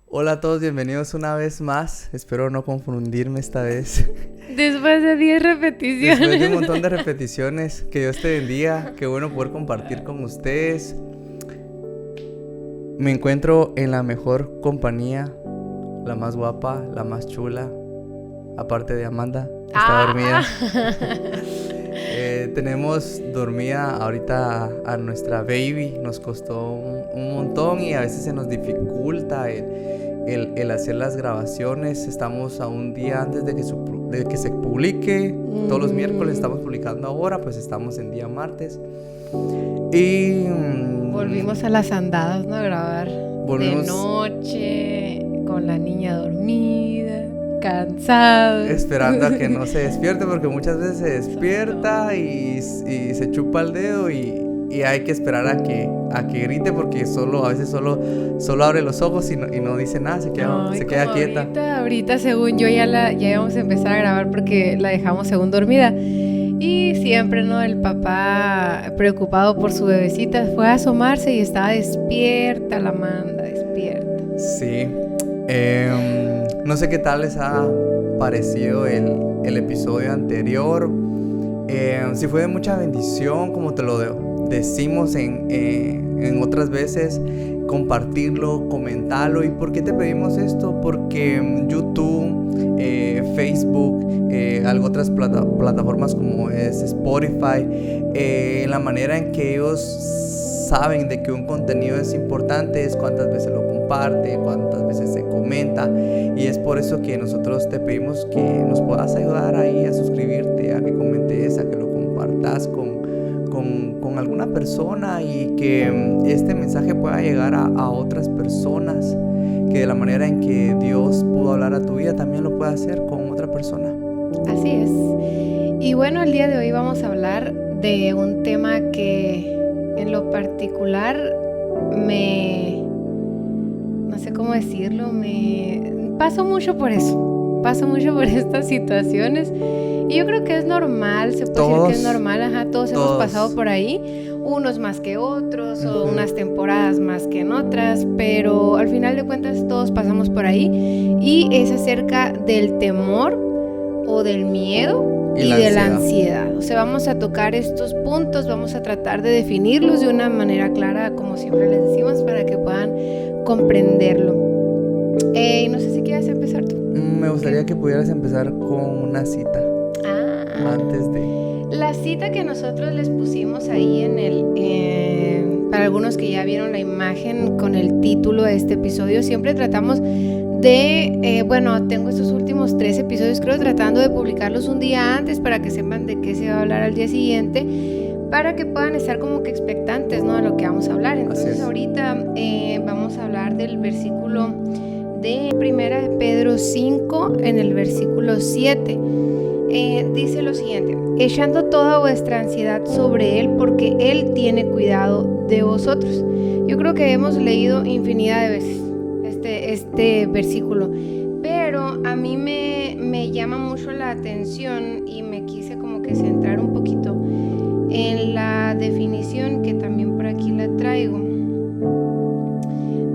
Hola a todos, bienvenidos una vez más. Espero no confundirme esta vez. Después de 10 repeticiones. Después de un montón de repeticiones. Que Dios te bendiga. Qué bueno poder compartir con ustedes. Me encuentro en la mejor compañía. La más guapa, la más chula. Aparte de Amanda. Está dormida. Tenemos dormida ahorita a nuestra baby. Nos costó un montón y a veces se nos dificulta el hacer las grabaciones. Estamos a un día antes de que se publique. Todos los miércoles estamos publicando ahora, pues estamos en día martes. Y volvimos a las andadas, ¿no? A grabar de noche, con la niña dormida, cansados. Esperando a que no se despierte, porque muchas veces se despierta y se chupa el dedo y hay que esperar a que grite, porque a veces solo abre los ojos y no dice nada, se queda quieta. Ahorita según yo ya íbamos a empezar a grabar porque la dejamos según dormida. Y siempre, ¿no? El papá, preocupado por su bebecita, fue a asomarse y estaba despierta la Amanda, despierta. Sí. No sé qué tal les ha parecido el episodio anterior. Si fue de mucha bendición, como te lo decimos en otras veces, compartirlo, comentarlo. ¿Y por qué te pedimos esto? Porque YouTube, Facebook, otras plataformas como es Spotify, la manera en que ellos saben de que un contenido es importante es cuántas veces lo comparte, cuántas veces se comenta, y es por eso que nosotros te pedimos que nos puedas ayudar ahí a suscribirte, a que comentes, a que lo compartas con alguna persona y que este mensaje pueda llegar a otras personas, que de la manera en que Dios pudo hablar a tu vida también lo pueda hacer con otra persona. Así es. Y bueno, el día de hoy vamos a hablar de un tema que en lo particular no sé cómo decirlo, paso mucho por estas situaciones. Y yo creo que es normal, se puede decir que es normal, todos hemos pasado por ahí, unos más que otros, o unas temporadas más que en otras, pero al final de cuentas todos pasamos por ahí, y es acerca del temor o del miedo y de la ansiedad. O sea, vamos a tocar estos puntos, vamos a tratar de definirlos de una manera clara, como siempre les decimos, para que puedan comprenderlo. No sé si quieres empezar tú. Me gustaría que pudieras empezar con una cita. Antes de... La cita que nosotros les pusimos ahí para algunos que ya vieron la imagen con el título de este episodio, siempre tratamos de, tengo estos últimos 3 episodios, creo, tratando de publicarlos un día antes para que sepan de qué se va a hablar al día siguiente, para que puedan estar como que expectantes, ¿no?, de lo que vamos a hablar. Entonces ahorita vamos a hablar del versículo de 1 de Pedro 5, en el versículo 7. Dice lo siguiente: echando toda vuestra ansiedad sobre Él, porque Él tiene cuidado de vosotros. Yo creo que hemos leído infinidad de veces este versículo, pero a mí me llama mucho la atención y me quise como que centrar un poquito en la definición, que también por aquí la traigo.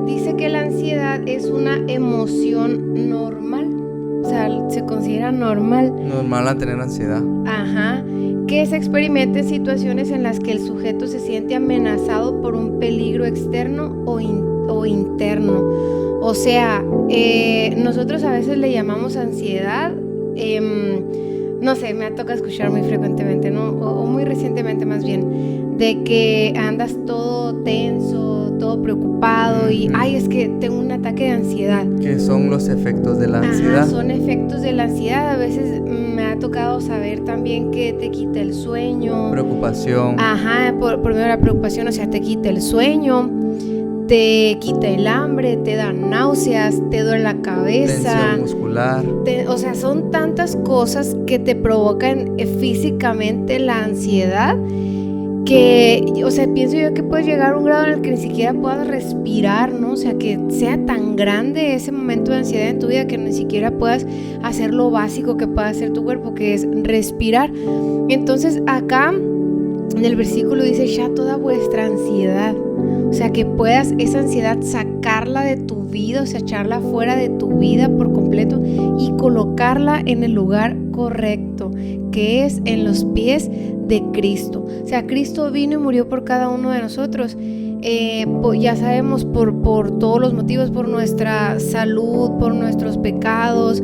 Dice que la ansiedad es una emoción normal. O sea, se considera normal a tener ansiedad. Que se experimenta en situaciones en las que el sujeto se siente amenazado por un peligro externo o interno. O sea, nosotros a veces le llamamos ansiedad, no sé, me ha tocado escuchar muy frecuentemente, ¿no? O muy recientemente más bien, de que andas todo tenso, todo preocupado y, es que tengo un ataque de ansiedad. ¿Qué son los efectos de la ansiedad? Son efectos de la ansiedad. A veces me ha tocado saber también que te quita el sueño. Preocupación. Por medio de la preocupación, o sea, te quita el sueño, te quita el hambre, te da náuseas, te duele la cabeza. Tensión muscular. O sea, son tantas cosas que te provocan físicamente la ansiedad, que, o sea, pienso yo que puedes llegar a un grado en el que ni siquiera puedas respirar, ¿no? O sea, que sea tan grande ese momento de ansiedad en tu vida que ni siquiera puedas hacer lo básico que puede hacer tu cuerpo, que es respirar. Entonces acá en el versículo dice, ya toda vuestra ansiedad. O sea, que puedas esa ansiedad sacarla de tu vida, o sea, echarla fuera de tu vida por completo y colocarla en el lugar correcto, que es en los pies de Cristo. O sea, Cristo vino y murió por cada uno de nosotros. Ya sabemos por todos los motivos, por nuestra salud, por nuestros pecados,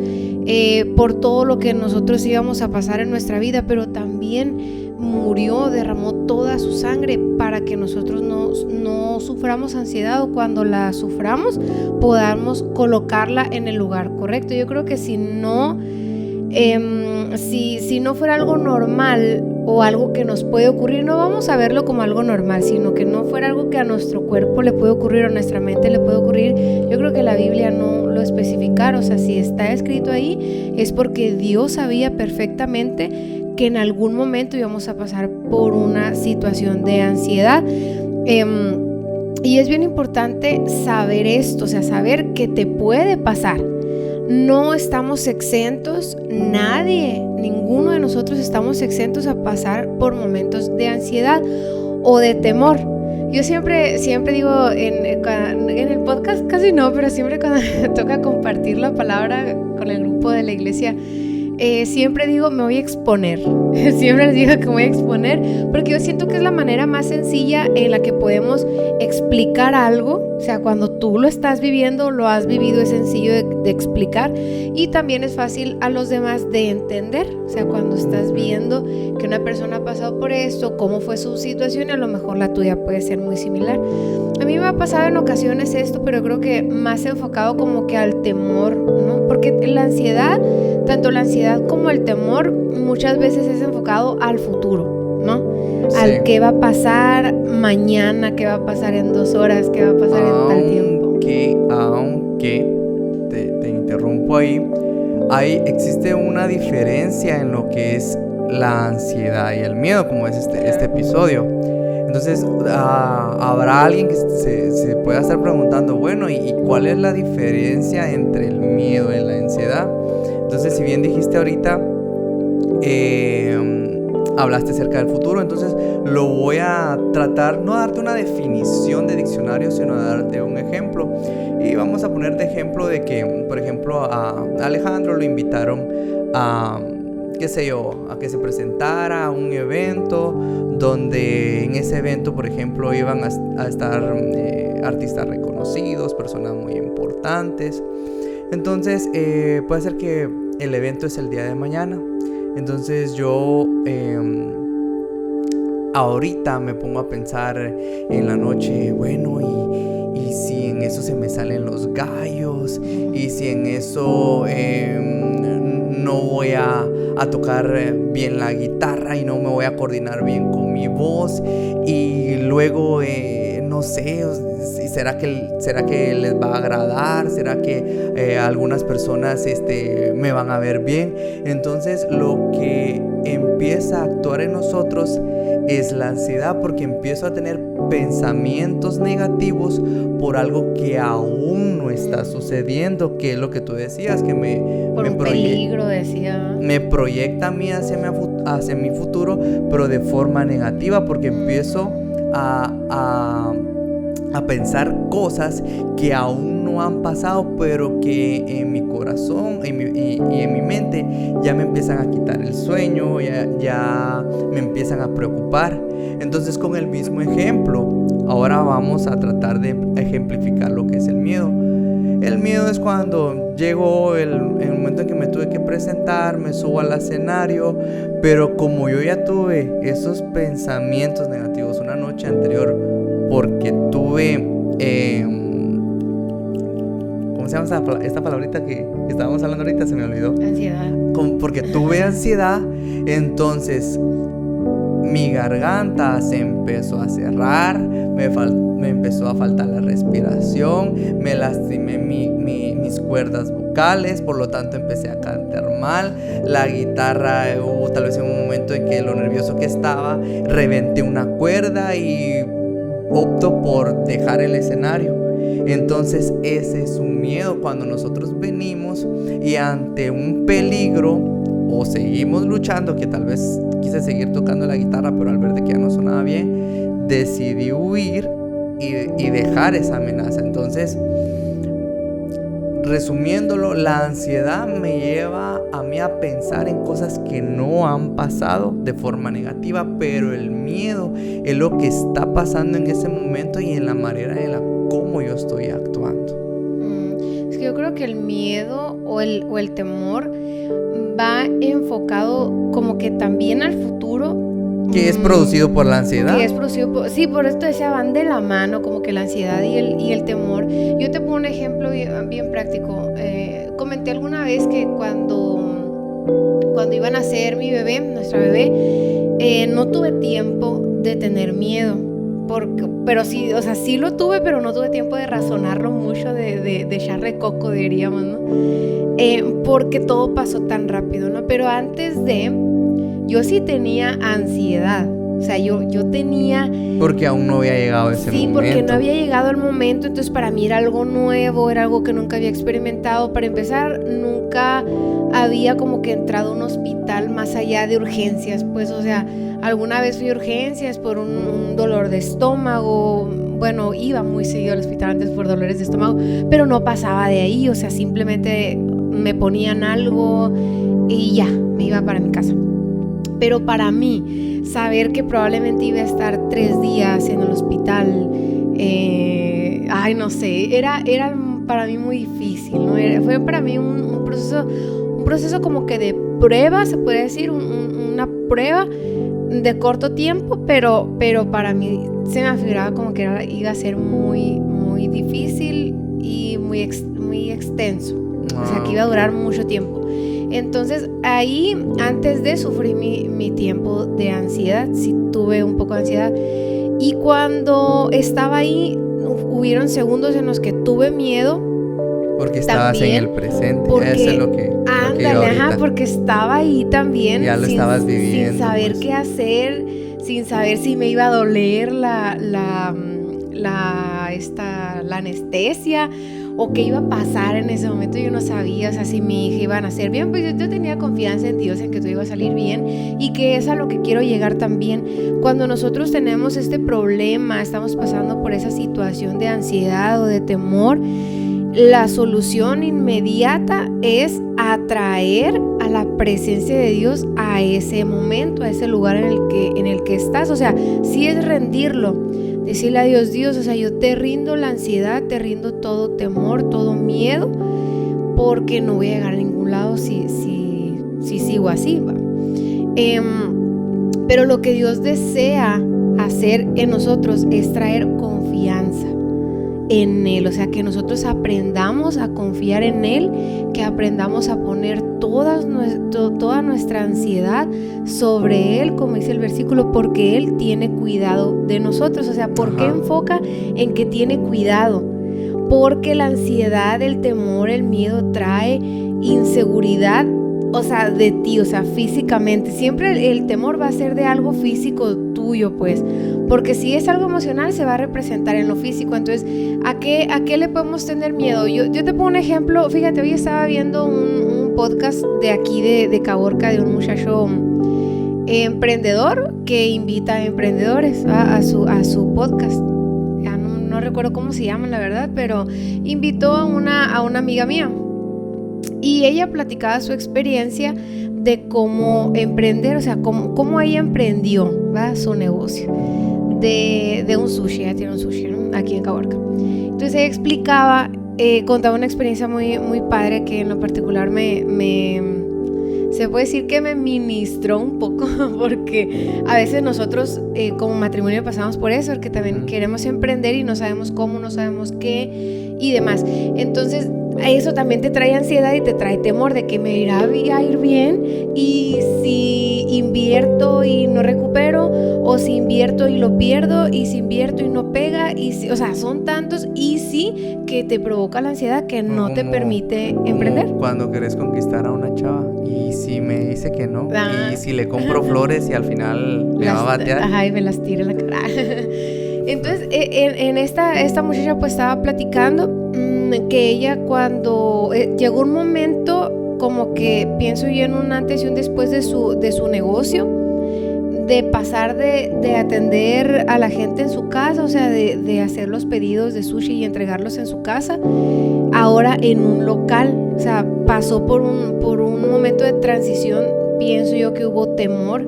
por todo lo que nosotros íbamos a pasar en nuestra vida, pero también murió, derramó toda su sangre para que nosotros no suframos ansiedad, o cuando la suframos podamos colocarla en el lugar correcto. Yo creo que si no fuera algo normal o algo que nos puede ocurrir, no vamos a verlo como algo normal, sino que no fuera algo que a nuestro cuerpo le puede ocurrir o a nuestra mente le puede ocurrir, yo creo que la Biblia no lo especificara. O sea, si está escrito ahí es porque Dios sabía perfectamente que en algún momento íbamos a pasar por una situación de ansiedad. Y es bien importante saber esto, o sea, saber que te puede pasar. No estamos exentos, ninguno de nosotros estamos exentos a pasar por momentos de ansiedad o de temor. Yo siempre digo en el podcast, casi no, pero siempre cuando me toca compartir la palabra con el grupo de la iglesia, siempre digo, me voy a exponer. Siempre les digo que me voy a exponer, porque yo siento que es la manera más sencilla en la que podemos explicar algo. O sea, cuando tú lo estás viviendo, lo has vivido, es sencillo de explicar, y también es fácil a los demás de entender. O sea, cuando estás viendo que una persona ha pasado por esto, cómo fue su situación, y a lo mejor la tuya puede ser muy similar. A mí me ha pasado en ocasiones esto, pero creo que más enfocado como que al temor, ¿no? Porque la ansiedad, tanto la ansiedad como el temor, muchas veces es enfocado al futuro, ¿no? Sí. Al qué va a pasar mañana, qué va a pasar en 2 horas, qué va a pasar en tal tiempo. Aunque te interrumpo ahí, existe una diferencia en lo que es la ansiedad y el miedo, como es este episodio. Entonces, habrá alguien que se pueda estar preguntando, bueno, ¿y cuál es la diferencia entre el miedo y la ansiedad? Entonces, si bien dijiste ahorita, hablaste acerca del futuro, entonces lo voy a tratar, no a darte una definición de diccionario, sino a darte un ejemplo. Y vamos a poner de ejemplo de que, por ejemplo, a Alejandro lo invitaron a que se presentara a un evento donde en ese evento, por ejemplo, iban a estar artistas reconocidos, personas muy importantes. Entonces, puede ser que el evento es el día de mañana. Entonces yo ahorita me pongo a pensar en la noche, bueno, y si en eso se me salen los gallos, y si en eso no voy a tocar bien la guitarra y no me voy a coordinar bien con mi voz, y luego no sé, ¿será que les va a agradar? ¿Será que algunas personas me van a ver bien? Entonces lo que empieza a actuar en nosotros es la ansiedad, porque empiezo a tener pensamientos negativos por algo que aún no está sucediendo, que es lo que tú decías, que peligro, decía. Me proyecta a mí hacia mi futuro, pero de forma negativa, porque empiezo a pensar cosas que aún no han pasado, pero que en mi corazón y en mi mente ya me empiezan a quitar el sueño, ya me empiezan a preocupar. Entonces, con el mismo ejemplo, ahora vamos a tratar de ejemplificar lo que es el miedo. El miedo es cuando llegó el momento en que me tuve que presentar, me subo al escenario, pero como yo ya tuve esos pensamientos negativos una noche anterior, porque tuve, ¿cómo se llama esta palabrita que estábamos hablando ahorita? Se me olvidó. Ansiedad. Porque tuve ansiedad, entonces mi garganta se empezó a cerrar, me empezó a faltar la respiración, me lastimé mis cuerdas vocales, por lo tanto empecé a cantar mal. La guitarra, hubo tal vez un momento en que lo nervioso que estaba, reventé una cuerda y opto por dejar el escenario. Entonces ese es un miedo, cuando nosotros venimos y ante un peligro o seguimos luchando, que tal vez quise seguir tocando la guitarra, pero al ver de que ya no sonaba bien, decidí huir y dejar esa amenaza. Entonces, resumiéndolo, la ansiedad me lleva a mí a pensar en cosas que no han pasado de forma negativa, pero el miedo es lo que está pasando en ese momento y en la manera en la cómo yo estoy actuando. Es que yo creo que el miedo o el temor va enfocado como que también al futuro. Que es producido por la ansiedad. Que es producido por... Sí, por esto decía, van de la mano, como que la ansiedad y el temor. Yo te pongo un ejemplo bien práctico. Comenté alguna vez que cuando iban a nacer mi bebé, nuestra bebé, no tuve tiempo de tener miedo. Pero sí, o sea, sí lo tuve, pero no tuve tiempo de razonarlo mucho, de echarle coco, diríamos, ¿no? Porque todo pasó tan rápido, ¿no? Pero antes yo sí tenía ansiedad. O sea, yo tenía... Porque aún no había llegado ese momento. Sí, porque no había llegado el momento. Entonces para mí era algo nuevo, era algo que nunca había experimentado. Para empezar, nunca había como que entrado a un hospital más allá de urgencias. Pues, o sea, alguna vez fui a urgencias por un dolor de estómago. Bueno, iba muy seguido al hospital antes por dolores de estómago, pero no pasaba de ahí. O sea, simplemente me ponían algo y ya, me iba para mi casa. Pero para mí, saber que probablemente iba a estar 3 días en el hospital, no sé, era para mí muy difícil, ¿no? Fue para mí un proceso como que de prueba, se puede decir, una prueba de corto tiempo, pero para mí se me afiguraba como que iba a ser muy, muy difícil y muy extenso. Wow. O sea, que iba a durar mucho tiempo. Entonces ahí, antes de sufrir mi tiempo de ansiedad, sí tuve un poco de ansiedad. Y cuando estaba ahí, hubieron segundos en los que tuve miedo. Porque estabas también, en el presente. Porque, eso es lo que porque estaba ahí también. Ya lo estabas viviendo. Sin saber qué hacer, sin saber si me iba a doler la anestesia o qué iba a pasar en ese momento. Yo no sabía, o sea, si mi hija iba a nacer bien. Pues yo tenía confianza en Dios, en que todo iba a salir bien, y que es a lo que quiero llegar también. Cuando nosotros tenemos este problema, estamos pasando por esa situación de ansiedad o de temor, la solución inmediata es atraer a la presencia de Dios a ese momento, a ese lugar en el que estás. O sea, sí es rendirlo, decirle a Dios, o sea, yo te rindo la ansiedad, te rindo todo temor, todo miedo, porque no voy a llegar a ningún lado si sigo así, ¿va? Pero lo que Dios desea hacer en nosotros es traer confianza en Él, o sea, que nosotros aprendamos a confiar en Él, que aprendamos a poner toda nuestra ansiedad sobre Él, como dice el versículo, porque Él tiene cuidado de nosotros. O sea, ¿por qué enfoca en que tiene cuidado? Porque la ansiedad, el temor, el miedo trae inseguridad, o sea, de ti, o sea, físicamente. Siempre el temor va a ser de algo físico tuyo, pues, porque si es algo emocional se va a representar en lo físico. Entonces, ¿a qué le podemos tener miedo? Yo te pongo un ejemplo. Fíjate, hoy estaba viendo un podcast de aquí de Caborca, de un muchacho emprendedor que invita a emprendedores a su podcast. Ya no recuerdo cómo se llama, la verdad, pero invitó a una amiga mía. Y ella platicaba su experiencia de cómo emprender, o sea, cómo ella emprendió, ¿va? Su negocio de un sushi. Ella tiene un sushi, ¿no? Aquí en Caborca. Entonces ella explicaba, contaba una experiencia muy, muy padre que en lo particular se puede decir que me ministró un poco, porque a veces nosotros como matrimonio pasamos por eso, porque también queremos emprender y no sabemos cómo, no sabemos qué y demás. Entonces eso también te trae ansiedad y te trae temor de que me irá a ir bien, y si invierto y no recupero, o si invierto y lo pierdo, y si invierto y no pega, o sea, son tantos y sí que te provoca la ansiedad que no te permite emprender. Cuando querés conquistar a una chava y si me dice que no, y si le compro flores y al final me va a batear. Ajá, y me las tira en la cara. Entonces, esta muchacha pues estaba platicando que ella cuando llegó un momento como que pienso yo en un antes y un después de su negocio, de pasar de atender a la gente en su casa, o sea, de hacer los pedidos de sushi y entregarlos en su casa, ahora en un local. O sea, pasó por un momento de transición. Pienso yo que hubo temor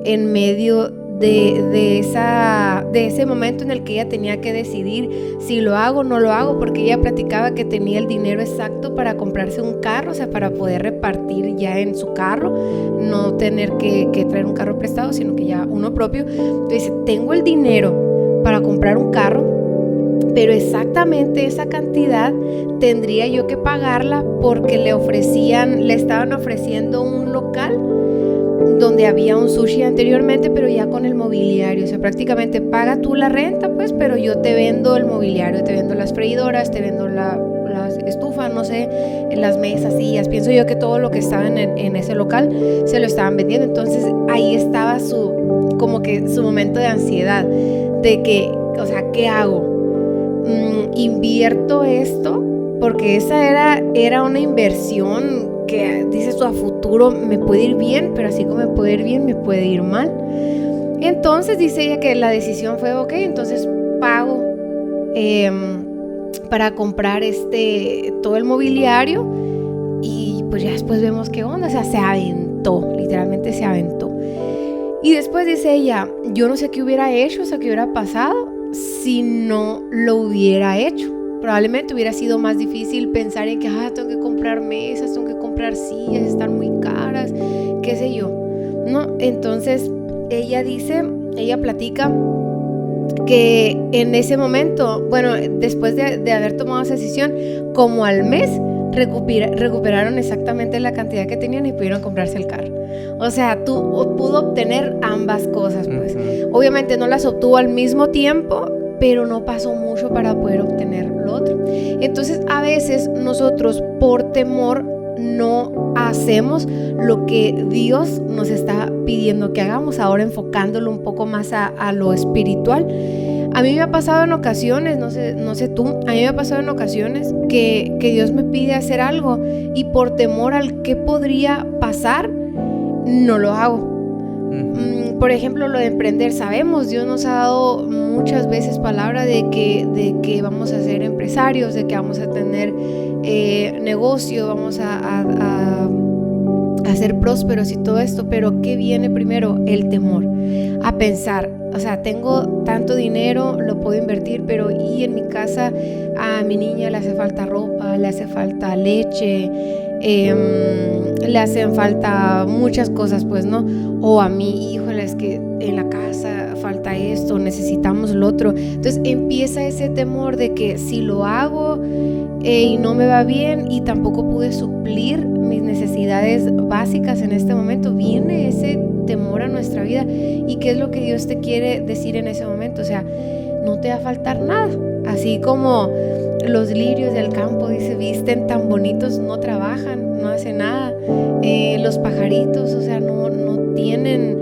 en medio de ese momento en el que ella tenía que decidir si lo hago o no lo hago, porque ella platicaba que tenía el dinero exacto para comprarse un carro, o sea, para poder repartir ya en su carro, no tener que traer un carro prestado, sino que ya uno propio. Entonces, tengo el dinero para comprar un carro, pero exactamente esa cantidad tendría yo que pagarla porque le estaban ofreciendo un local donde había un sushi anteriormente, pero ya con el mobiliario. O sea, prácticamente paga tú la renta, pues, pero yo te vendo el mobiliario, te vendo las freidoras, te vendo las estufas, no sé, las mesas, sillas. Pienso yo que todo lo que estaba en ese local se lo estaban vendiendo. Entonces ahí estaba como que su momento de ansiedad, de que, o sea, ¿qué hago? ¿Invierto esto? Porque esa era una inversión que dices tú, a futuro me puede ir bien, pero así como me puede ir bien, me puede ir mal. Entonces dice ella que la decisión fue, ok, entonces pago para comprar todo el mobiliario y pues ya después vemos qué onda. O sea, se aventó, literalmente se aventó. Y después dice ella, yo no sé qué hubiera hecho, o sea, qué hubiera pasado si no lo hubiera hecho. Probablemente hubiera sido más difícil pensar en que tengo que comprar mesas, tengo que comprar sillas, están muy caras, qué sé yo, ¿no? Entonces ella platica que en ese momento, bueno, después de haber tomado esa decisión, como al mes recuperaron exactamente la cantidad que tenían y pudieron comprarse el carro. O sea, pudo obtener ambas cosas, pues. Obviamente no las obtuvo al mismo tiempo, pero no pasó mucho para poder obtener lo otro. Entonces, a veces nosotros por temor no hacemos lo que Dios nos está pidiendo que hagamos, ahora enfocándolo un poco más a lo espiritual. A mí me ha pasado en ocasiones, no sé tú, a mí me ha pasado en ocasiones que Dios me pide hacer algo y por temor al que podría pasar, no lo hago. Por ejemplo, lo de emprender, sabemos, Dios nos ha dado muchas veces palabra de que vamos a ser empresarios, de que vamos a tener negocio, vamos a ser prósperos y todo esto, pero ¿qué viene primero? El temor, a pensar, o sea, tengo tanto dinero, lo puedo invertir, pero y en mi casa a mi niña le hace falta ropa, le hace falta leche, le hacen falta muchas cosas, pues, ¿no? O a mí, híjole, es que en la casa falta esto, necesitamos lo otro. Entonces empieza ese temor de que si lo hago y no me va bien y tampoco pude suplir mis necesidades básicas en este momento, viene ese temor a nuestra vida. ¿Y qué es lo que Dios te quiere decir en ese momento? O sea, no te va a faltar nada. Así como los lirios del campo, dice, visten tan bonitos, no trabajan, no hacen nada. Los pajaritos, o sea, no tienen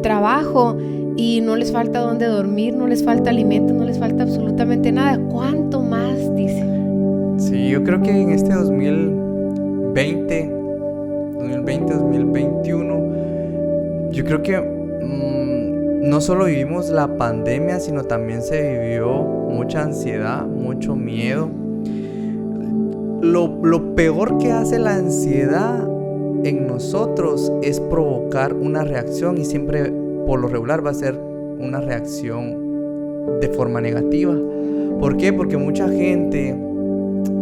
trabajo y no les falta dónde dormir, no les falta alimento, no les falta absolutamente nada. ¿Cuánto más? Dice. Sí, yo creo que en este 2020, 2021, yo creo que no solo vivimos la pandemia, sino también se vivió mucha ansiedad, mucho miedo. Lo peor que hace la ansiedad en nosotros es provocar una reacción, y siempre por lo regular va a ser una reacción de forma negativa. ¿Por qué? Porque mucha gente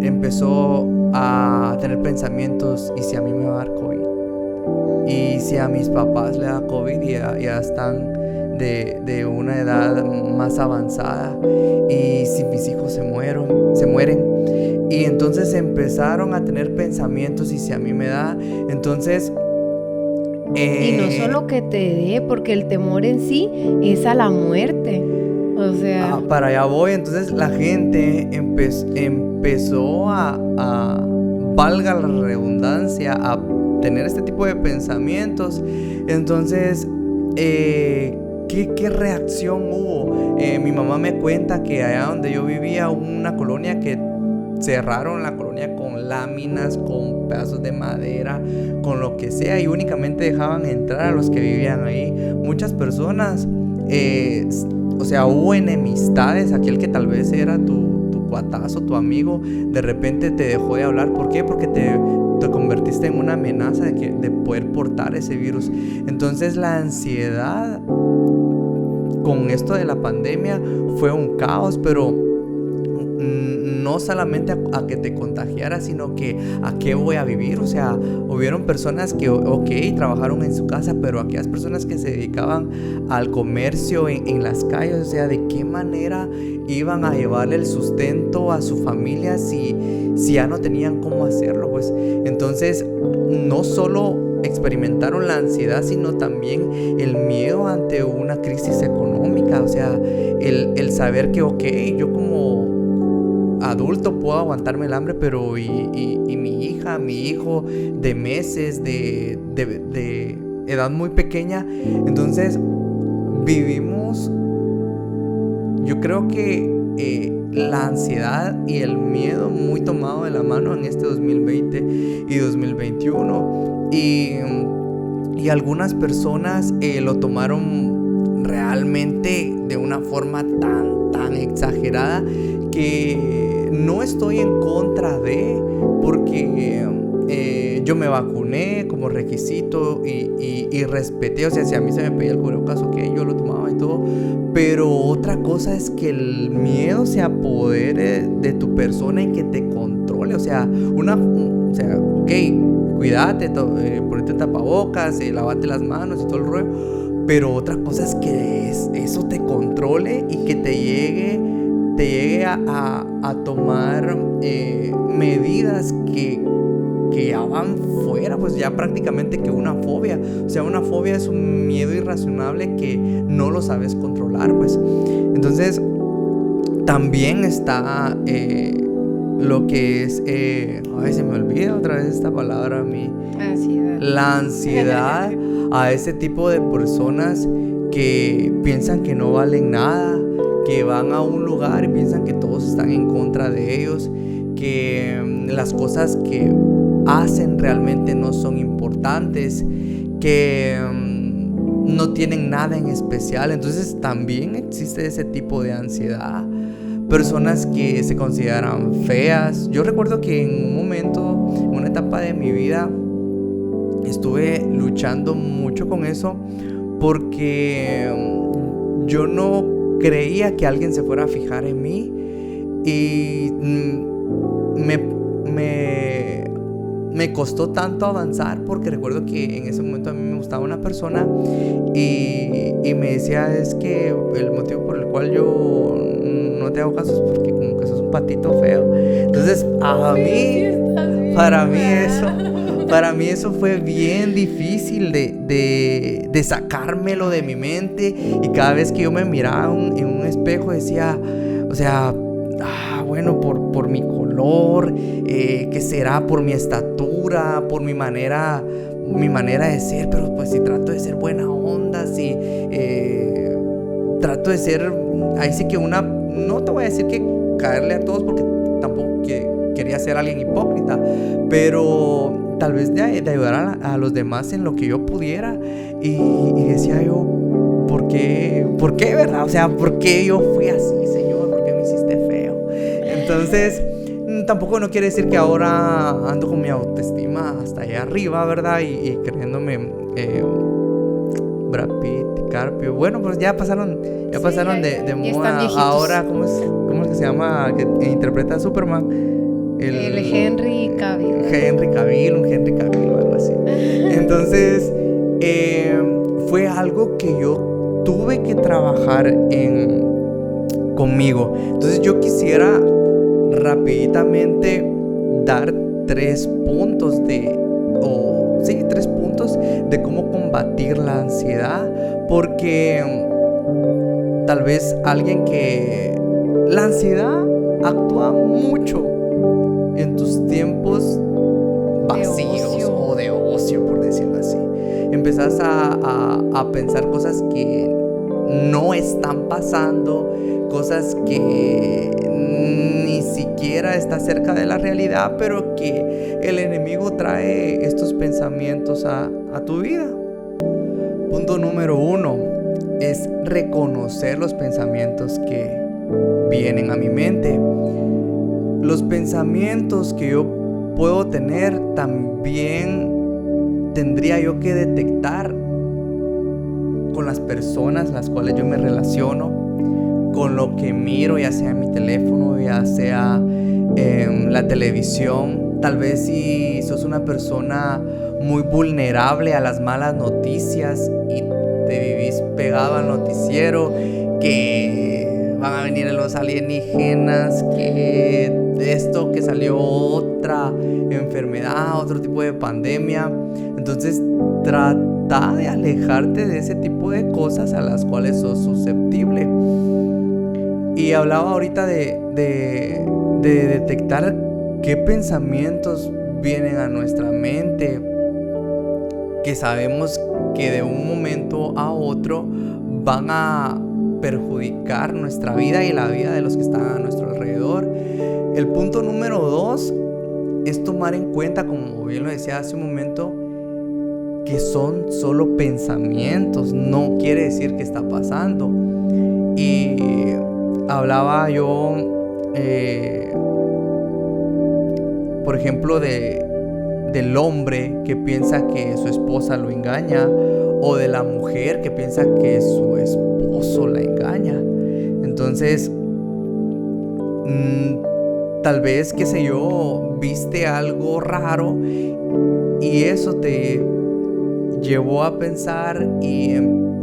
empezó a tener pensamientos: ¿y si a mí me va a dar COVID? ¿Y si a mis papás le da COVID y ya están de una edad más avanzada? ¿Y si mis hijos se mueren? Y entonces empezaron a tener pensamientos: ¿y si a mí me da? Entonces y no solo que te dé, porque el temor en sí es a la muerte. O sea, para allá voy. Entonces la gente empezó a valga la redundancia, a tener este tipo de pensamientos. Entonces ¿qué reacción hubo? Mi mamá me cuenta que allá donde yo vivía hubo una colonia que cerraron la colonia con láminas, con pedazos de madera, con lo que sea, y únicamente dejaban entrar a los que vivían ahí. Muchas personas, o sea, hubo enemistades. Aquel que tal vez era tu cuatazo, tu amigo, de repente te dejó de hablar. ¿Por qué? Porque te convertiste en una amenaza de poder portar ese virus. Entonces la ansiedad con esto de la pandemia fue un caos, pero no solamente a que te contagiara, sino que a qué voy a vivir. O sea, hubieron personas que, trabajaron en su casa, pero aquellas personas que se dedicaban al comercio en las calles, o sea, ¿de qué manera iban a llevarle el sustento a su familia si ya no tenían cómo hacerlo? Pues entonces, no solo experimentaron la ansiedad, sino también el miedo ante una crisis económica. O sea, el saber que, yo como adulto puedo aguantarme el hambre, pero y mi hija, mi hijo de meses, de edad muy pequeña. Entonces vivimos, yo creo que la ansiedad y el miedo muy tomado de la mano en este 2020 y 2021, y algunas personas lo tomaron realmente de una forma tan exagerada, que no estoy en contra de, porque yo me vacuné como requisito y respeté. O sea, si a mí se me pedía el cubrebocas, yo lo tomaba y todo. Pero otra cosa es que el miedo se apodere de tu persona y que te controle. O sea, cuídate, ponete tapabocas, lavate las manos y todo el rollo. Pero otra cosa es que eso te controle y que te llegue a tomar medidas que ya van fuera, pues ya prácticamente que una fobia. O sea, una fobia es un miedo irracionable que no lo sabes controlar, pues. Entonces, también está lo que es, se me olvida otra vez esta palabra a mí. Ansiedad. La ansiedad a ese tipo de personas que piensan que no valen nada, que van a un lugar y piensan que todos están en contra de ellos, que las cosas que hacen realmente no son importantes, que no tienen nada en especial. Entonces también existe ese tipo de ansiedad. Personas que se consideran feas. Yo recuerdo que en un momento, en una etapa de mi vida, estuve luchando mucho con eso, porque yo no creía que alguien se fuera a fijar en mí, y me costó tanto avanzar, porque recuerdo que en ese momento a mí me gustaba una persona y me decía, es que el motivo por el cual yo no te hago caso es porque como que sos un patito feo. Entonces para mí eso fue bien difícil de sacármelo de mi mente. Y cada vez que yo me miraba en un espejo decía, o sea, bueno, por mi color, ¿qué será? Por mi estatura, por mi manera de ser. Pero pues si trato de ser buena onda, si trato de ser, ahí sí que no te voy a decir que caerle a todos, porque tampoco quería ser alguien hipócrita, pero tal vez de ayudar a los demás en lo que yo pudiera. Y decía yo, ¿por qué, verdad? O sea, ¿por qué yo fui así, Señor? ¿Por qué me hiciste feo? Entonces, tampoco no quiere decir que ahora ando con mi autoestima hasta allá arriba, ¿verdad? Y creyéndome Brad Pitt, DiCaprio. Bueno, pues ya pasaron de moda. Ahora, ¿cómo es que se llama? Que interpreta a Superman. El Henry Cavill. Un Henry Cavill o algo así. Entonces, fue algo que yo tuve que trabajar conmigo. Entonces, yo quisiera rapiditamente dar 3 puntos de cómo combatir la ansiedad, porque tal vez la ansiedad actúa mucho en tus tiempos vacíos o de ocio, por decirlo así. Empezás a pensar cosas que no están pasando, cosas que ni siquiera siquiera está cerca de la realidad, pero que el enemigo trae estos pensamientos a tu vida. Punto número 1 es reconocer los pensamientos que vienen a mi mente. Los pensamientos que yo puedo tener también tendría yo que detectar con las personas las cuales yo me relaciono, con lo que miro, ya sea en mi teléfono, ya sea en la televisión. Tal vez si sos una persona muy vulnerable a las malas noticias y te vivís pegado al noticiero, que van a venir los alienígenas, que esto, que salió otra enfermedad, otro tipo de pandemia. Entonces trata de alejarte de ese tipo de cosas a las cuales sos susceptible. Y hablaba ahorita de detectar qué pensamientos vienen a nuestra mente, que sabemos que de un momento a otro van a perjudicar nuestra vida y la vida de los que están a nuestro alrededor. El punto número 2 es tomar en cuenta, como bien lo decía hace un momento, que son solo pensamientos, no quiere decir que está pasando. Y hablaba yo, por ejemplo, del hombre que piensa que su esposa lo engaña, o de la mujer que piensa que su esposo la engaña. Entonces, tal vez, qué sé yo, viste algo raro y eso te llevó a pensar, y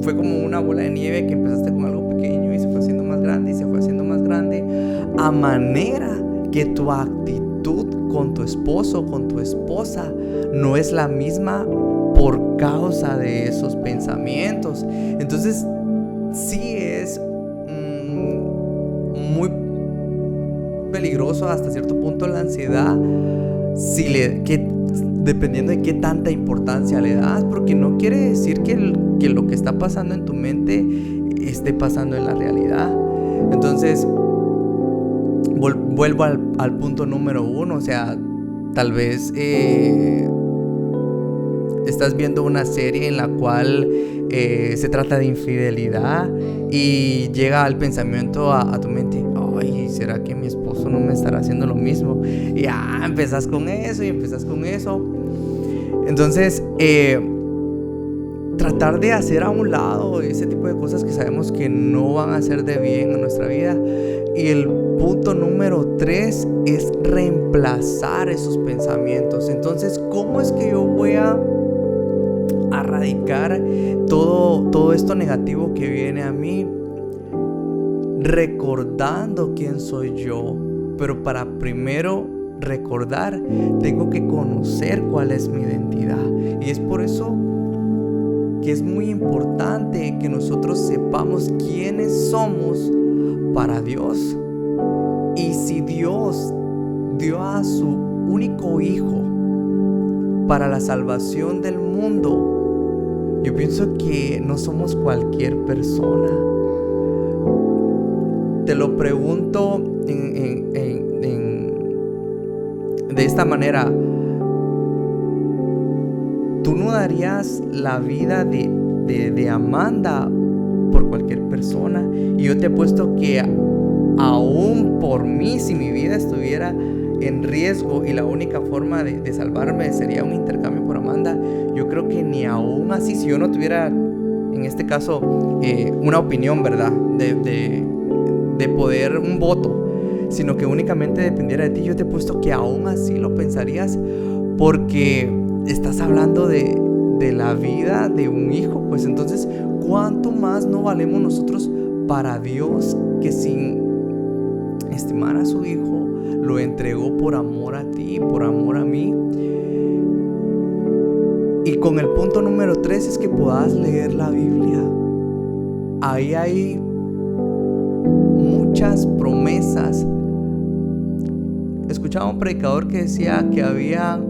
fue como una bola de nieve que empezaste con algo pequeño y se fue haciendo más grande y se fue haciendo más grande, a manera que tu actitud con tu esposo, con tu esposa, no es la misma por causa de esos pensamientos. Entonces sí es muy peligroso hasta cierto punto la ansiedad, dependiendo de qué tanta importancia le das, porque no quiere decir que lo que está pasando en tu mente esté pasando en la realidad. Entonces vuelvo al punto número 1, o sea, tal vez estás viendo una serie en la cual se trata de infidelidad y llega al pensamiento a tu mente: ay, ¿será que mi esposo no me estará haciendo lo mismo? Y ya empezás con eso y empezás con eso. Entonces, tratar de hacer a un lado ese tipo de cosas que sabemos que no van a hacer de bien en nuestra vida. Y el punto número 3 es reemplazar esos pensamientos. Entonces, ¿cómo es que yo voy a erradicar todo esto negativo que viene a mí? Recordando quién soy yo. Pero para primero recordar, tengo que conocer cuál es mi identidad. Y es por eso que es muy importante que nosotros sepamos quiénes somos para Dios. Y si Dios dio a su único hijo para la salvación del mundo, yo pienso que no somos cualquier persona. Te lo pregunto de esta manera: ¿tú no darías la vida de Amanda por cualquier persona? Y yo te apuesto que aún por mí, si mi vida estuviera en riesgo y la única forma de salvarme sería un intercambio por Amanda, yo creo que ni aún así, si yo no tuviera, en este caso, una opinión, ¿verdad? De poder, un voto, sino que únicamente dependiera de ti, yo te he puesto que aún así lo pensarías, porque estás hablando de la vida de un hijo. Pues entonces, ¿cuánto más no valemos nosotros para Dios, que sin estimar a su hijo lo entregó por amor a ti, por amor a mí? Y con el punto número 3 es que puedas leer la Biblia. Ahí hay muchas promesas. Escuchaba un predicador que decía que había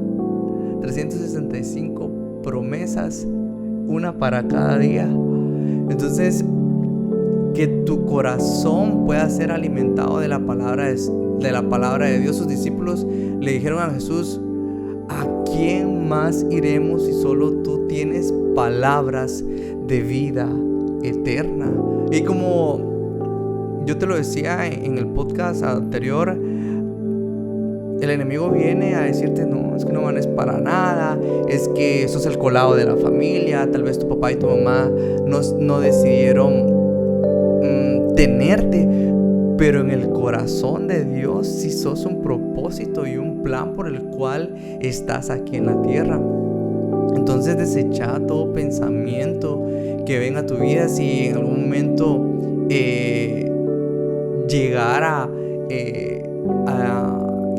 365 promesas, una para cada día. Entonces, que tu corazón pueda ser alimentado de la palabra de Dios. Sus discípulos le dijeron a Jesús: ¿a quién más iremos si solo tú tienes palabras de vida eterna? Y como yo te lo decía en el podcast anterior, el enemigo viene a decirte: no, es que no vales para nada, es que sos el colado de la familia, tal vez tu papá y tu mamá no decidieron tenerte, pero en el corazón de Dios sí sos un propósito y un plan por el cual estás aquí en la tierra. Entonces desecha todo pensamiento que venga a tu vida. Si en algún momento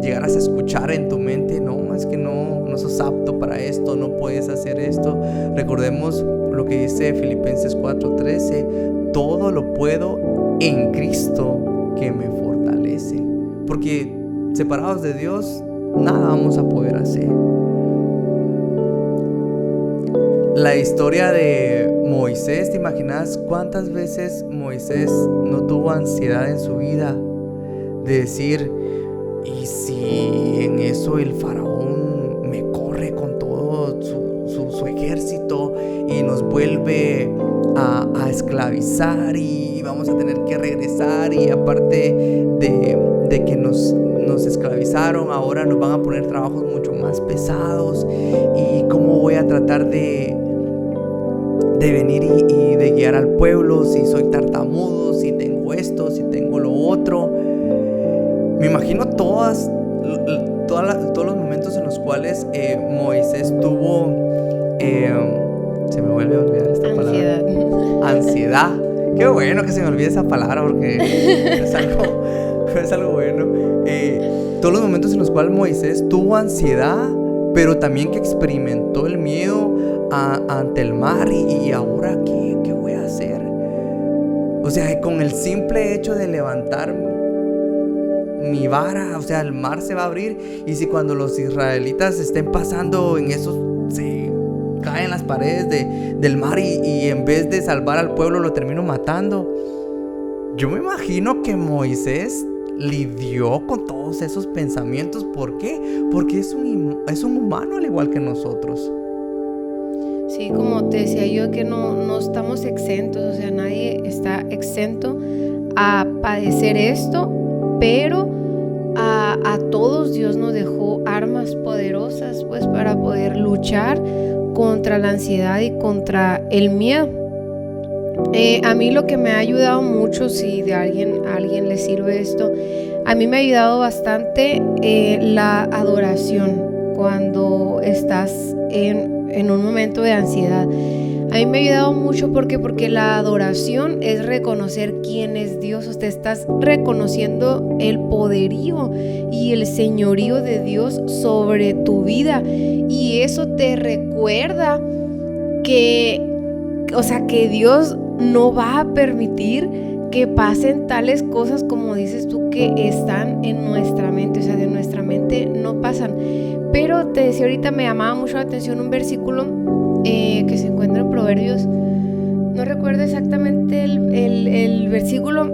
llegaras a escuchar en tu mente: no, es que no sos apto para esto, no puedes hacer esto. Recordemos lo que dice Filipenses 4:13: todo lo puedo en Cristo que me fortalece. Porque separados de Dios, nada vamos a poder hacer. La historia de Moisés, ¿te imaginas cuántas veces Moisés no tuvo ansiedad en su vida? De decir: ¿y si en eso el faraón me corre con todo su ejército y nos vuelve a esclavizar y vamos a tener que regresar? Y aparte de que nos esclavizaron, ahora nos van a poner trabajos mucho más pesados. ¿Y cómo voy a tratar de venir y de guiar al pueblo si soy tartamudo, si tengo esto, si tengo lo otro? Me imagino todos los momentos en los cuales Moisés tuvo, se me vuelve a olvidar esta palabra. Ansiedad. Qué bueno que se me olvide esa palabra, porque es algo bueno. Todos los momentos en los cuales Moisés tuvo ansiedad, pero también que experimentó el miedo ante el mar. Y ahora, ¿qué voy a hacer? O sea, con el simple hecho de levantar mi vara, o sea, el mar se va a abrir. Y si cuando los israelitas estén pasando en eso, se caen las paredes del mar y en vez de salvar al pueblo lo termino matando. Yo me imagino que Moisés lidió con todos esos pensamientos. ¿Por qué? Porque es un humano al igual que nosotros. Sí, como te decía yo, que no estamos exentos, o sea, nadie está exento a padecer esto, pero a todos Dios nos dejó armas poderosas, pues, para poder luchar contra la ansiedad y contra el miedo. A mí lo que me ha ayudado mucho, si de a alguien le sirve esto, a mí me ha ayudado bastante la adoración cuando estás en un momento de ansiedad. A mí me ha ayudado mucho porque la adoración es reconocer quién es Dios. Usted estás reconociendo el poderío y el señorío de Dios sobre tu vida, y eso te recuerda que Dios no va a permitir que pasen tales cosas como dices tú, que están en nuestra mente, o sea, de nuestra mente no pasan. Pero te decía ahorita, me llamaba mucho la atención un versículo que se encuentra en Proverbios. No recuerdo exactamente el versículo,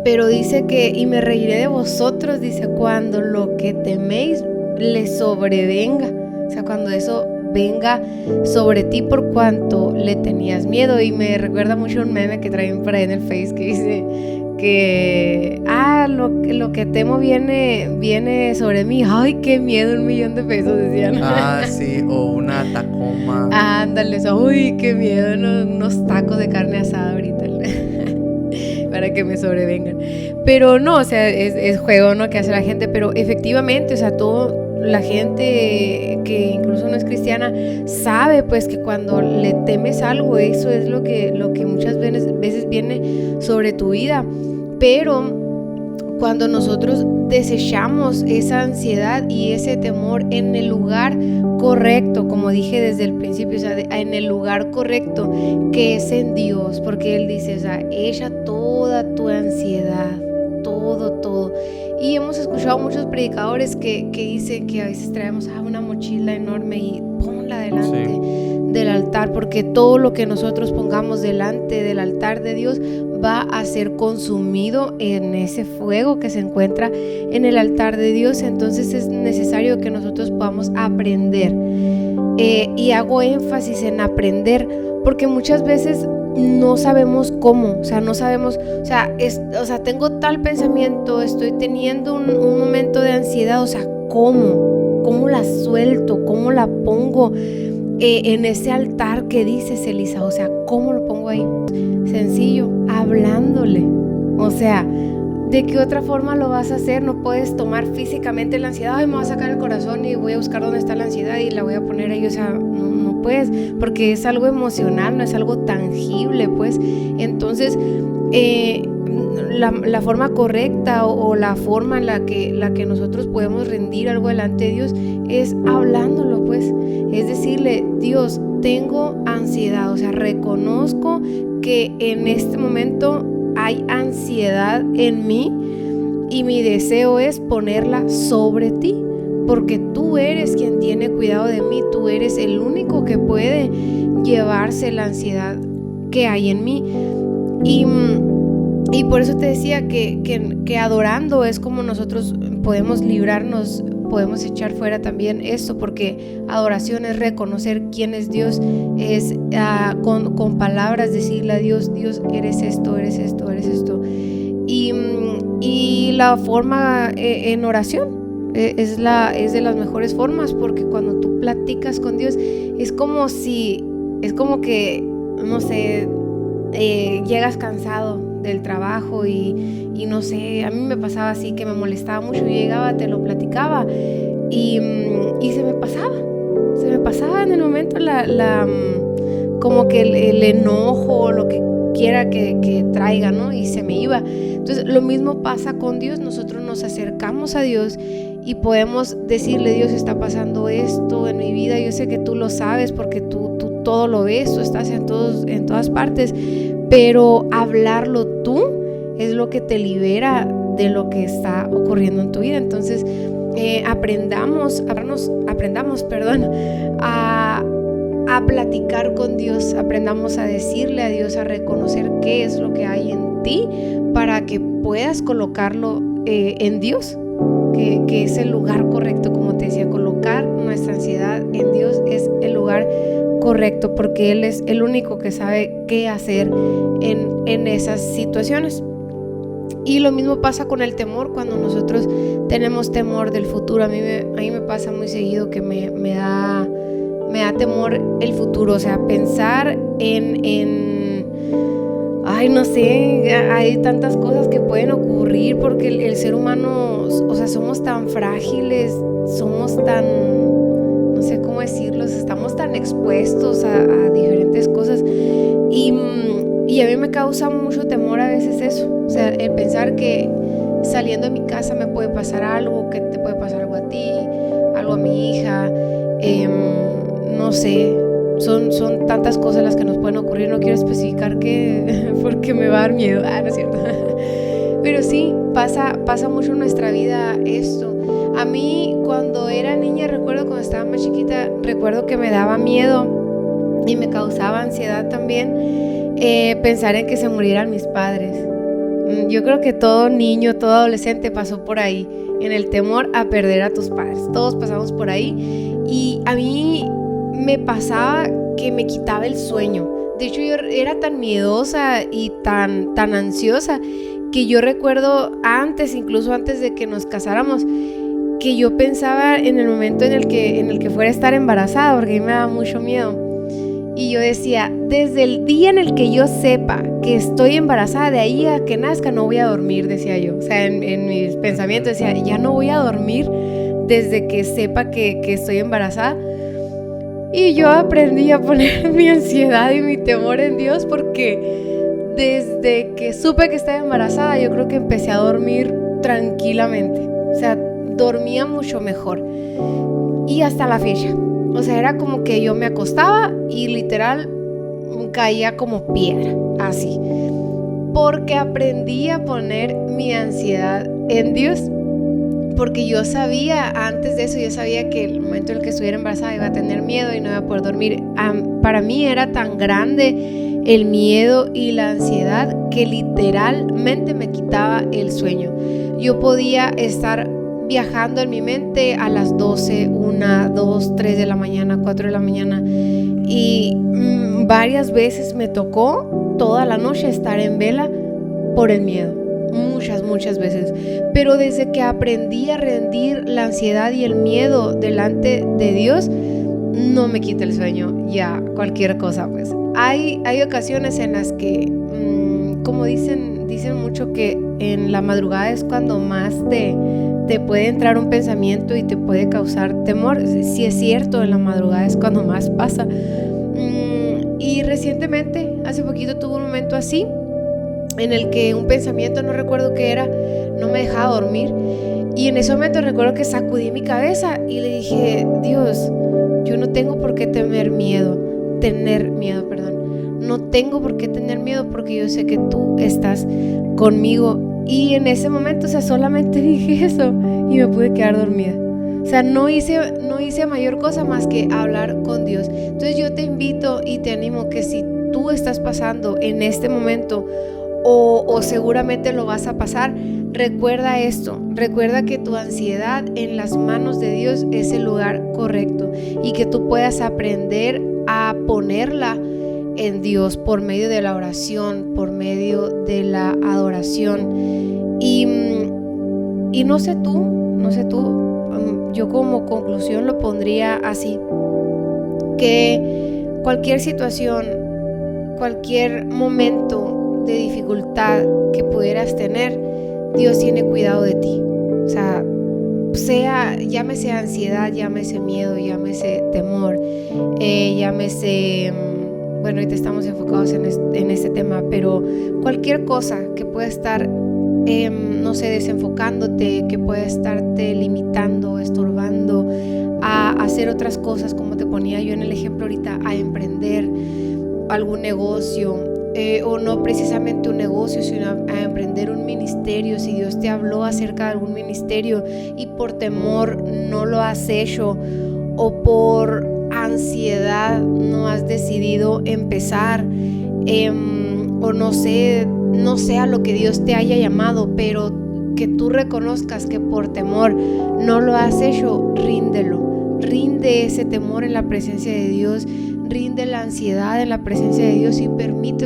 pero dice que: y me reiré de vosotros, dice, cuando lo que teméis les sobrevenga. O sea, cuando eso venga sobre ti por cuanto le tenías miedo. Y me recuerda mucho un meme que traen por ahí en el Face que dice que lo que temo viene sobre mí. Ay, qué miedo, $1,000,000 pesos, decían. Sí, o una Tacoma. Ándale, uy, qué miedo, unos tacos de carne asada ahorita para que me sobrevengan. Pero no, o sea, es juego, ¿no?, que hace la gente, pero efectivamente, o sea, la gente que incluso no es cristiana sabe, pues, que cuando le temes algo, eso es lo que muchas veces viene sobre tu vida. Pero cuando nosotros desechamos esa ansiedad y ese temor en el lugar correcto, como dije desde el principio, o sea, en el lugar correcto, que es en Dios, porque Él dice, o sea, echa toda tu ansiedad, todo. Y hemos escuchado muchos predicadores que dicen que a veces traemos una mochila enorme y ponla delante del altar, porque todo lo que nosotros pongamos delante del altar de Dios va a ser consumido en ese fuego que se encuentra en el altar de Dios. Entonces es necesario que nosotros podamos aprender, y hago énfasis en aprender, porque muchas veces no sabemos cómo, no sabemos, tengo tal pensamiento, estoy teniendo un momento de ansiedad, ¿cómo la suelto? ¿Cómo la pongo en ese altar que dices, Elisa? ¿Cómo lo pongo ahí? Sencillo, hablándole. ¿De qué otra forma lo vas a hacer? No puedes tomar físicamente la ansiedad, me voy a sacar el corazón y voy a buscar dónde está la ansiedad y la voy a poner ahí, no puedes, porque es algo emocional, no es algo tangible, pues. Entonces, la forma correcta o la forma en la que nosotros podemos rendir algo delante de Dios es hablándolo, pues. Es decirle, Dios, tengo ansiedad, reconozco que en este momento hay ansiedad en mí y mi deseo es ponerla sobre ti, porque tú eres quien tiene cuidado de mí, tú eres el único que puede llevarse la ansiedad que hay en mí. Y por eso te decía que adorando es como nosotros podemos librarnos, podemos echar fuera también esto, porque adoración es reconocer quién es Dios, es con palabras decirle a Dios, Dios, eres esto, eres esto, eres esto. Y la forma en oración es de las mejores formas, porque cuando tú platicas con Dios es como que, no sé, llegas cansado del trabajo y no sé, a mí me pasaba así, que me molestaba mucho, yo llegaba, te lo platicaba y se me pasaba en el momento como que el enojo, lo que quiera que traiga, ¿no? Y se me iba. Entonces lo mismo pasa con Dios, nosotros nos acercamos a Dios y podemos decirle, Dios, está pasando esto en mi vida, yo sé que tú lo sabes porque tú todo lo ves, tú estás en todas partes, pero hablarlo tú es lo que te libera de lo que está ocurriendo en tu vida. Entonces aprendamos a platicar con Dios, aprendamos a decirle a Dios, a reconocer qué es lo que hay en ti para que puedas colocarlo en Dios, que es el lugar correcto. Como te decía, colocar nuestra ansiedad en Dios es el lugar correcto, porque Él es el único que sabe qué hacer en esas situaciones. Y lo mismo pasa con el temor. Cuando nosotros tenemos temor del futuro, a mí me pasa muy seguido que me da temor el futuro, pensar ay, no sé, hay tantas cosas que pueden ocurrir, porque el ser humano, somos tan frágiles, somos tan, no sé cómo decirlo, estamos tan expuestos a diferentes cosas y a mí me causa mucho temor a veces eso, el pensar que saliendo de mi casa me puede pasar algo, que te puede pasar algo a ti, algo a mi hija, no sé, son tantas cosas las que nos pueden ocurrir. No quiero especificar qué, porque me va a dar miedo, no es cierto. Pero sí, pasa mucho en nuestra vida esto. A mí cuando era niña, cuando estaba más chiquita, recuerdo que me daba miedo y me causaba ansiedad también pensar en que se murieran mis padres. Yo creo que todo niño, todo adolescente pasó por ahí, en el temor a perder a tus padres. Todos pasamos por ahí y a mí me pasaba que me quitaba el sueño. De hecho, yo era tan miedosa y tan ansiosa que yo recuerdo incluso antes de que nos casáramos, que yo pensaba en el momento en el que fuera a estar embarazada, porque a mí me daba mucho miedo. Y yo decía, desde el día en el que yo sepa que estoy embarazada, de ahí a que nazca no voy a dormir, decía yo. En mis pensamientos decía, ya no voy a dormir desde que sepa que estoy embarazada. Y yo aprendí a poner mi ansiedad y mi temor en Dios, porque desde que supe que estaba embarazada, yo creo que empecé a dormir tranquilamente. Dormía mucho mejor. Y hasta la fecha. Era como que yo me acostaba y literal caía como piedra, así. Porque aprendí a poner mi ansiedad en Dios. porque yo sabía, antes de eso, yo sabía que el momento en el que estuviera embarazada iba a tener miedo y no iba a poder dormir. Para mí era tan grande el miedo y la ansiedad que literalmente me quitaba el sueño. Yo podía estar viajando en mi mente a las 12, 1, 2, 3 de la mañana, 4 de la mañana, y varias veces me tocó toda la noche estar en vela por el miedo. Muchas veces. Pero desde que aprendí a rendir la ansiedad y el miedo delante de Dios, no me quita el sueño ya cualquier cosa. Pues hay ocasiones en las que, como dicen mucho, que en la madrugada es cuando más te puede entrar un pensamiento y te puede causar temor. Si es cierto, en la madrugada es cuando más pasa. Y recientemente, hace poquito, tuve un momento así, en el que un pensamiento, no recuerdo qué era, no me dejaba dormir. Y en ese momento recuerdo que sacudí mi cabeza y le dije: Dios, yo no tengo por qué tener miedo. No tengo por qué tener miedo, porque yo sé que tú estás conmigo. Y en ese momento, solamente dije eso y me pude quedar dormida. No hice mayor cosa más que hablar con Dios. Entonces yo te invito y te animo que si tú estás pasando en este momento, o seguramente lo vas a pasar, recuerda esto, recuerda que tu ansiedad en las manos de Dios es el lugar correcto, y que tú puedas aprender a ponerla en Dios por medio de la oración, por medio de la adoración. Y no sé tú, yo como conclusión lo pondría así: que cualquier situación, cualquier momento de dificultad que pudieras tener, Dios tiene cuidado de ti. Llámese ansiedad, llámese miedo, llámese temor, llámese, bueno, ahorita estamos enfocados en este tema, pero cualquier cosa que pueda estar, desenfocándote, que pueda estarte limitando, estorbando a hacer otras cosas, como te ponía yo en el ejemplo ahorita, a emprender algún negocio, o no precisamente un negocio, sino a emprender un ministerio. Si Dios te habló acerca de algún ministerio y por temor no lo has hecho, o por ansiedad no has decidido empezar, o no sé a lo que Dios te haya llamado, pero que tú reconozcas que por temor no lo has hecho, rinde ese temor en la presencia de Dios, rinde la ansiedad en la presencia de Dios y permite,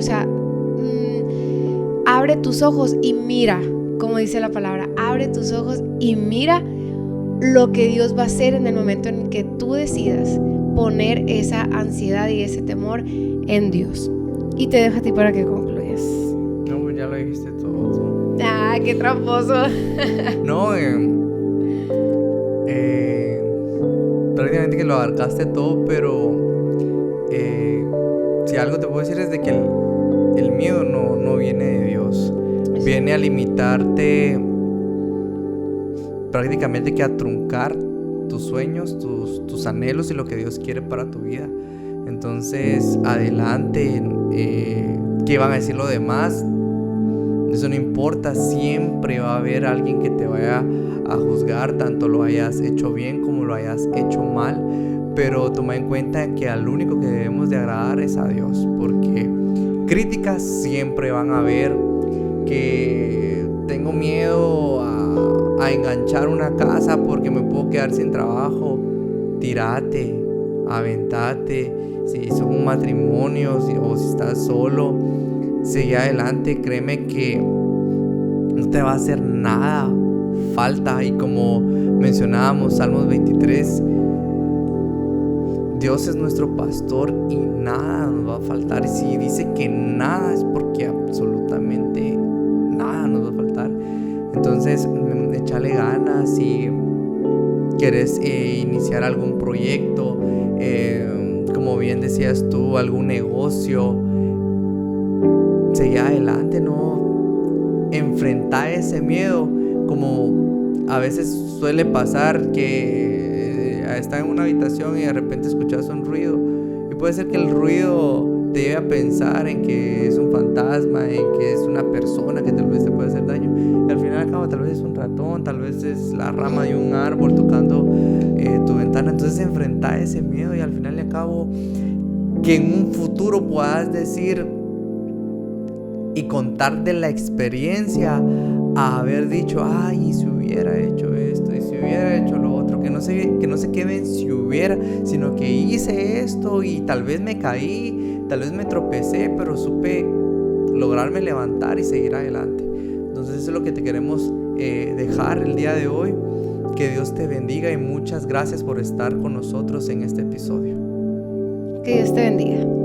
abre tus ojos y mira, como dice la palabra, abre tus ojos y mira lo que Dios va a hacer en el momento en que tú decidas poner esa ansiedad y ese temor en Dios. Y te dejo a ti para que concluyas. No, pues ya lo dijiste todo. Ah, qué tramposo. No, prácticamente que lo abarcaste todo, pero si algo te puedo decir es de que el miedo no viene de Dios. Viene a limitarte, prácticamente que a truncar tus sueños, tus anhelos y lo que Dios quiere para tu vida. Entonces, adelante. ¿Qué van a decir los demás? Eso no importa, siempre va a haber alguien que te vaya a juzgar, tanto lo hayas hecho bien como lo hayas hecho mal. Pero toma en cuenta que al único que debemos de agradar es a Dios, porque críticas siempre van a haber. Que tengo miedo a enganchar una casa porque me puedo quedar sin trabajo. Tírate, aventate. Si es un matrimonio o si estás solo, sigue adelante. Créeme que no te va a hacer nada falta. Y como mencionábamos, Salmos 23, Dios es nuestro pastor y nada nos va a faltar. Y si dice que nada, es porque absolutamente nada nos va a faltar. Entonces, échale ganas. Si quieres iniciar algún proyecto, como bien decías tú, algún negocio, sigue adelante, no enfrenta ese miedo. Como a veces suele pasar que estás en una habitación y de repente escuchas un ruido, y puede ser que el ruido te lleve a pensar en que es un fantasma, en que es una persona que tal vez te puede hacer daño. Y al final y al cabo tal vez es un ratón, tal vez es la rama de un árbol tocando tu ventana. Entonces enfrenta ese miedo y al final y al cabo que en un futuro puedas decir y contar de la experiencia a haber dicho, ay, y si hubiera hecho esto, y si hubiera hecho lo otro, que no se queden si hubiera, sino que hice esto y tal vez me caí, tal vez me tropecé, pero supe lograrme levantar y seguir adelante. Entonces eso es lo que te queremos dejar el día de hoy. Que Dios te bendiga y muchas gracias por estar con nosotros en este episodio. Que Dios te bendiga.